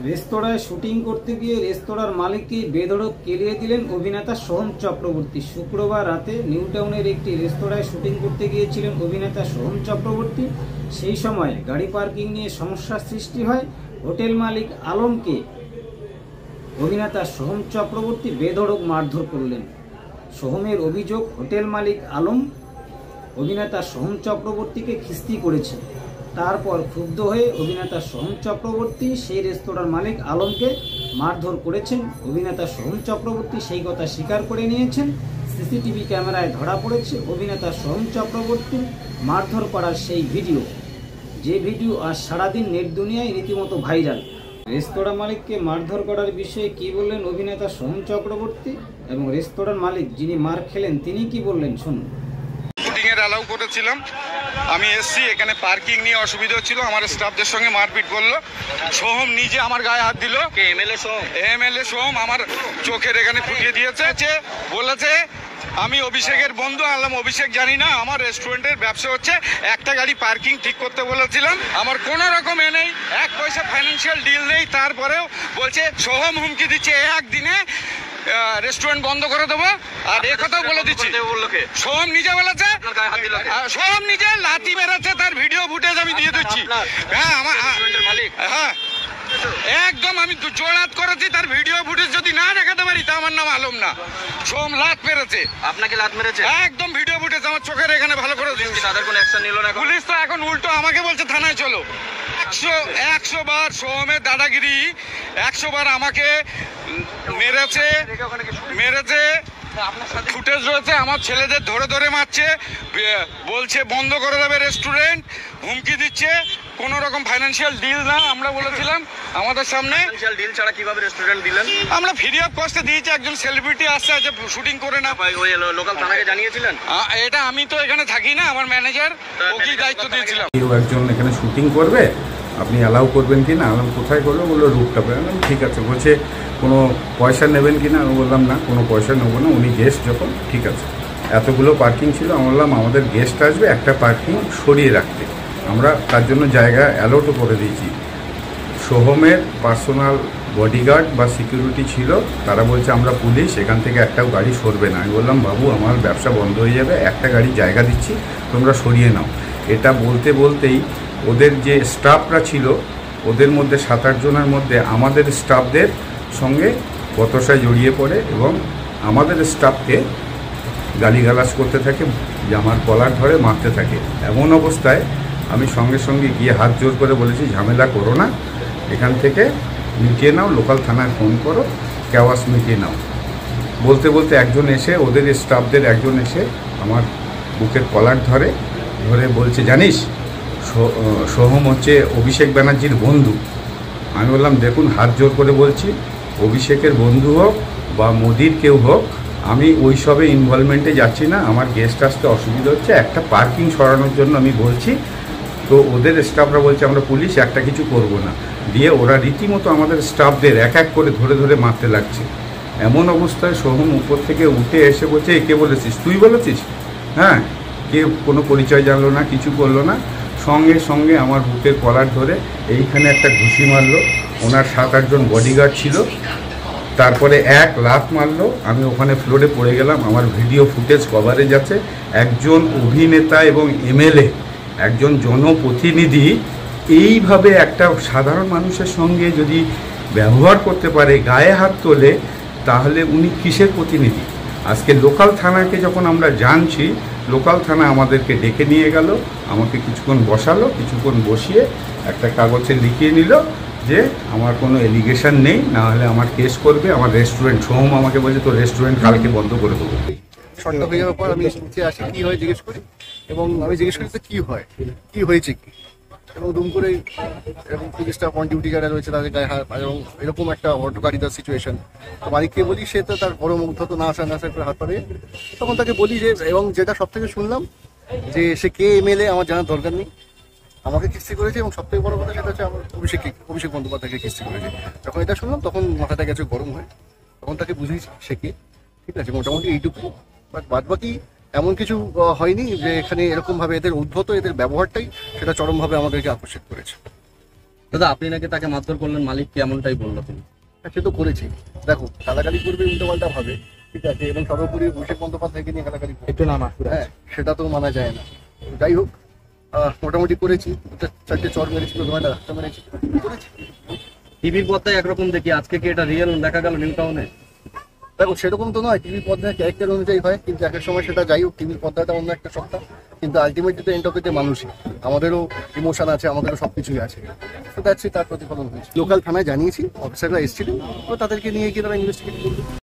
রেস্তোরাঁয় শুটিং করতে গিয়ে রেস্তোরাঁর মালিককে বেধড়ক কেলিয়ে দিলেন অভিনেতা সোহম চক্রবর্তী। শুক্রবার রাতে নিউ টাউনের একটি রেস্তোরাঁয় শুটিং করতে গিয়েছিলেন অভিনেতা সোহম চক্রবর্তী। সেই সময় গাড়ি পার্কিং নিয়ে সমস্যার সৃষ্টি হয়। হোটেল মালিক আলমকে অভিনেতা সোহম চক্রবর্তী বেধড়ক মারধর করলেন। সোহমের অভিযোগ, হোটেল মালিক আলম অভিনেতা সোহম চক্রবর্তীকে খিস্তি করেছে। তারপর ক্ষুব্ধ হয়ে অভিনেতা সোহম চক্রবর্তী সেই রেস্তোরাঁর মালিক আলমকে মারধর করেছেন। অভিনেতা সোহম চক্রবর্তী সেই কথা স্বীকার করে নিয়েছেন। সিসিটিভি ক্যামেরায় ধরা পড়েছে অভিনেতা সোহম চক্রবর্তীর মারধর করার সেই ভিডিও, যে ভিডিও আজ সারাদিন নেট দুনিয়ায় রীতিমতো ভাইরাল। রেস্তোরাঁ মালিককে মারধর করার বিষয়ে কি বললেন অভিনেতা সোহম চক্রবর্তী এবং রেস্তোরাঁর মালিক যিনি মার খেলেন তিনি কি বললেন শুনুন। অ্যালাউ করেছিলাম, আমি এসছি, এখানে পার্কিং নিয়ে অসুবিধা হচ্ছিল, আমার স্টাফদের সঙ্গে মারপিট করলো। সোহম নিজে আমার গায়ে হাত দিল। এমএলএ সোহম আমার চোখের এখানে ফুটিয়ে দিয়েছে, বলেছে আমি অভিষেকের বন্ধু। আনলাম অভিষেক জানি না, আমার রেস্টুরেন্টের ব্যবসা হচ্ছে, একটা গাড়ি পার্কিং ঠিক করতে বলেছিলাম, আমার কোনো রকম নেই, এক পয়সা ফাইন্যান্সিয়াল ডিল নেই। তারপরেও বলছে সোহম হুমকি দিচ্ছে একদিনে রেস্টুরেন্ট বন্ধ করে দেবো। আর এ কথাও বলে দিচ্ছি, সোহম নিজে বলেছে, সোহম নিজে লাথি মেরেছে, তার ভিডিও ফুটেজ আমি দিয়ে দিচ্ছি। হ্যাঁ আমার হ্যাঁ একদম আমি জোড়াত করেছি, তার ভিডিও ফুটেজ যদি না দেখাতে পারি তা আমার নাম আলম না। সোহম লাত মেরেছে। আপনাকে লাত মেরেছে? একদম ভিডিও ফুটেজ আমার চোখের এখানে ভালো করে দিচ্ছি। তাদের কোনো অ্যাকশন নিল না? পুলিশ তো এখন উল্টো আমাকে বলছে থানায় চলো। 100 বার সোহমের দাদাগিরি, 100 বার আমাকে মেরেছে। ফুটেজ রয়েছে, আমার ছেলেদের ধরে ধরে মারছে, বলছে বন্ধ করে দেবে রেস্টুরেন্ট, হুমকি দিচ্ছে। কোনো রকম ফাইন্যান্সিয়াল ডিল না, আমরা বলেছিলাম আমাদের সামনে। ফাইন্যান্সিয়াল ডিল ছাড়া কিভাবে রেস্টুরেন্ট দিলেন? আমরা ফ্রি অফ কস্টে দিয়েছি, একজন সেলিব্রিটি আসছে আছে শুটিং করে না। ওই লোকাল থানাকে জানিয়েছিলেন? এটা আমি তো এখানে থাকি না, আমার ম্যানেজার, ওকেই দায়িত্ব দিয়েছিলাম। কেউ একজন এখানে শুটিং করবে, আপনি অ্যালাউ করবেন কি না? আমি কোথায় করবো? বললো রুটটাপে। আমি ঠিক আছে। বলছে কোনো পয়সা নেবেন কি না? আমি বললাম না, কোনো পয়সা নেবো না, উনি গেস্ট যখন। ঠিক আছে। এতগুলো পার্কিং ছিল, আমি বললাম আমাদের গেস্ট আসবে, একটা পার্কিং সরিয়ে রাখতে, আমরা তার জন্য জায়গা অ্যালাউটও করে দিয়েছি। সোহমের পার্সোনাল বডিগার্ড বা সিকিউরিটি ছিল, তারা বলছে আমরা পুলিশ, এখান থেকে একটাও গাড়ি সরবে না। আমি বললাম বাবু আমার ব্যবসা বন্ধ হয়ে যাবে, একটা গাড়ি জায়গা দিচ্ছি, তোমরা সরিয়ে নাও। এটা বলতে বলতেই ওদের যে স্টাফরা ছিল, ওদের মধ্যে 7-8 জনের মধ্যে আমাদের স্টাফদের সঙ্গে বতসায় জড়িয়ে পড়ে এবং আমাদের স্টাফকে গালিগালাজ করতে থাকে, জামার কলার ধরে মারতে থাকে। এমন অবস্থায় আমি সঙ্গে সঙ্গে গিয়ে হাত জোর করে বলেছি ঝামেলা করো না, এখান থেকে মিটিয়ে নাও, লোকাল থানায় ফোন করো, কেওয়াস মিটিয়ে নাও। বলতে বলতে একজন এসে, ওদের স্টাফদের একজন এসে আমার বুকের কলার ধরে বলছে জানিস সোহম হচ্ছে অভিষেক ব্যানার্জির বন্ধু। আমি বললাম দেখুন, হাত জোর করে বলছি, অভিষেকের বন্ধু হোক বা মোদির কেউ হোক, আমি ওই সবে ইনভলভমেন্টে যাচ্ছি না, আমার গেস্ট আসতে অসুবিধা হচ্ছে, একটা পার্কিং সরানোর জন্য আমি বলছি। তো ওদের স্টাফরা বলছে আমরা পুলিশ, একটা কিছু করব না। দিয়ে ওরা রীতিমতো আমাদের স্টাফদের এক এক করে ধরে ধরে মারতে লাগছে। এমন অবস্থায় সোহম উপর থেকে উঠে এসে বলছে কে বলেছিস? তুই বলেছিস? হ্যাঁ। কে কোনো পরিচয় জানলো না, কিছু করলো না, সঙ্গে সঙ্গে আমার বুকের কলার ধরে এইখানে একটা ঘুষি মারলো। ওনার 7-8 জন বডিগার্ড ছিল, তারপরে এক লাথ মারলো, আমি ওখানে ফ্লোরে পড়ে গেলাম। আমার ভিডিও ফুটেজ কভারেজ আছে। একজন অভিনেতা এবং এমএলএ, একজন জনপ্রতিনিধি এইভাবে একটা সাধারণ মানুষের সঙ্গে যদি ব্যবহার করতে পারে, গায়ে হাত তোলে, তাহলে উনি কিসের প্রতিনিধি? আজকে লোকাল থানাকে যখন আমরা জানছি, লোকাল থানা আমাদেরকে ডেকে নিয়ে গেল, আমাকে কিছুক্ষণ বসালো, কিছুক্ষণ বসিয়ে একটা কাগজে লিখিয়ে নিল যে আমার কোনো এলিগেশন নেই, না হলে আমার কেস করবে। আমার রেস্টুরেন্ট, সোহম আমাকে বলছে তোর রেস্টুরেন্ট কালকে বন্ধ করে দেবো। শর্টটা হয়ে যাওয়ার পর আমি উঠে আসি, কী হয় জিজ্ঞেস করি, এবং আমি জিজ্ঞেস করি কী হয়, কী হয়েছে কি, এবং দুম করে এরকম পুলিশটা অন ডিউটি গার্ডে রয়েছে, তাদের গায়ে হাত, এবং এরকম একটা হটকারিতার সিচুয়েশন। তো মালিককে বলি, সে তো তার বড় মুগ্ধ তো না আসা করে হাত পাড়ে। তখন তাকে বলি যে, এবং যেটা সব থেকে শুনলাম যে সে কে এমএলএ আমার জানার দরকার নেই, আমাকে কিস্তি করেছে, এবং সব থেকে বড় কথা সেটা হচ্ছে আমার অভিষেক বন্দ্যোপাধ্যায়কে কিস্তি করেছে। যখন এটা শুনলাম তখন মাথাটা গেছে গরম হয়, তখন তাকে বুঝিয়েছি সে কে। ঠিক আছে, মোটামুটি এইটুকু। বাট বাদ বাকি এমন কিছু হয়নি যে এখানে এরকমভাবে এদের উদ্ভূত এদের ব্যবহারটাই সেটা চরমভাবে আমাদেরকে আকর্ষিত করেছে। দাদা আপনি নাকি তাকে মারধর করলেন, মালিককে এমনটাই বললো তিনি। সে তো করেছি, দেখো গালাগালি করবে উল্টোপাল্টা ভাবে, ঠিক আছে, এবং সর্বোপরি অভিষেক বন্দ্যোপাধ্যায়কে নিয়ে গালাগালি করবে, একটু নাম হ্যাঁ সেটা তো মানা যায় না। যাই হোক, মোটামুটি করেছি, 4টে চর মেরেছিল, 2টা রাস্তা মেরেছি, করেছি। টিভির পর্দায় একরকম দেখি, আজকে কি এটা রিয়েল দেখা গেল নিউ টাউনে? দেখো সেরকম তো নয়, টিভির পর্দায় ক্যারেক্টার অনুযায়ী হয়, কিন্তু এক এক সময় সেটা যাই হোক, টিভির পর্দাটা অন্য একটা সত্তা, কিন্তু আলটিমেটলি তো এন্ড অফ দ্য ডে মানুষই, আমাদেরও ইমোশন আছে, আমাদেরও সব কিছুই আছে, তো দ্যাটস ইট, তার প্রতিফলন হয়েছে। লোকাল থানায় জানিয়েছি, অফিসাররা এসেছিলেন, তো তাদেরকে নিয়ে গিয়ে তারা ইনভেস্টিগেট করবে।